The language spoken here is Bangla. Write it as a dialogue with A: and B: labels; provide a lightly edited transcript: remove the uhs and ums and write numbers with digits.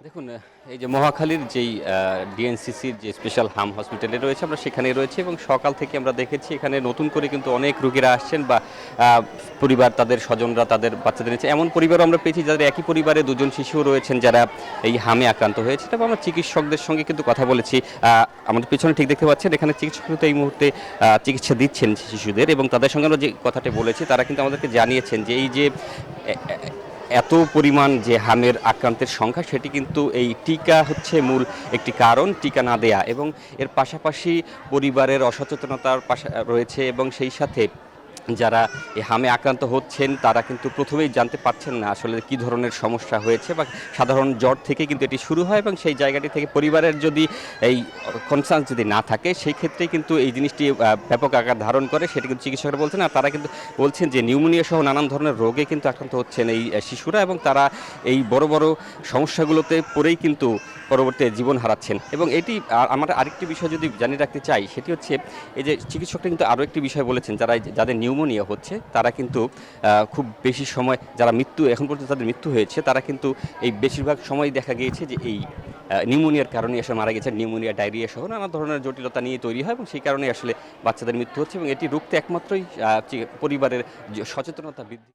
A: দেখুন এই যে মহাখালীর যেই ডিএনসিসির যে স্পেশাল হাম হসপিটালে রয়েছে আমরা সেখানে রয়েছে এবং সকাল থেকে আমরা দেখেছি এখানে নতুন করে কিন্তু অনেক রোগীরা আসছেন বা পরিবার তাদের স্বজনরা তাদের বাচ্চাদের নিচ্ছে এমন পরিবারও আমরা পেয়েছি যাদের একই পরিবারে দুজন শিশুও রয়েছেন যারা এই হামে আক্রান্ত হয়েছে। তবে আমরা চিকিৎসকদের সঙ্গে কিন্তু কথা বলেছি। আমাদের পিছনে ঠিক দেখতে পাচ্ছেন এখানে চিকিৎসক কিন্তু এই মুহূর্তে চিকিৎসা দিচ্ছেন শিশুদের এবং তাদের সঙ্গে আমরা যে কথাটা বলেছি তারা কিন্তু আমাদেরকে জানিয়েছেন যে এই যে এত পরিমাণ যে হামের আক্রান্তের সংখ্যা সেটি কিন্তু এই টিকা হচ্ছে মূল একটি কারণ, টিকা না দেয়া এবং এর পাশাপাশি পরিবারের অসচেতনতার পাশা রয়েছে এবং সেই সাথে যারা এই হামে আক্রান্ত হচ্ছেন তারা কিন্তু প্রথমেই জানতে পারছেন না আসলে কী ধরনের সমস্যা হয়েছে বা সাধারণ জ্বর থেকে কিন্তু এটি শুরু হয় এবং সেই জায়গাটি থেকে পরিবারের যদি এই কনসার্ন যদি না থাকে সেই ক্ষেত্রেই কিন্তু এই জিনিসটি ব্যাপক আকার ধারণ করে সেটি কিন্তু চিকিৎসকরা বলছেন। আর তারা কিন্তু বলছেন যে নিউমোনিয়া সহ নানান ধরনের রোগে কিন্তু আক্রান্ত হচ্ছেন এই শিশুরা এবং তারা এই বড় বড় সমস্যাগুলোতে পড়েই কিন্তু পরবর্তী জীবন হারাচ্ছেন। এবং এটি আমরা আরেকটি বিষয় যদি জানিয়ে রাখতে চাই সেটি হচ্ছে এই যে চিকিৎসকরা কিন্তু আরও একটি বিষয় বলেছেন যাদের নিউমোনিয়া হচ্ছে তারা কিন্তু খুব বেশি সময় যারা এখন পর্যন্ত তাদের মৃত্যু হয়েছে তারা কিন্তু এই বেশিরভাগ সময় দেখা গিয়েছে যে এই নিউমোনিয়ার কারণে এসে মারা গেছে। নিউমোনিয়া, ডায়রিয়া সহ নানা ধরনের জটিলতা নিয়ে তৈরি হয় এবং সেই কারণে আসলে বাচ্চাদের মৃত্যু হচ্ছে এবং এটি রুখতে একমাত্রই পরিবারের সচেতনতা বৃদ্ধি।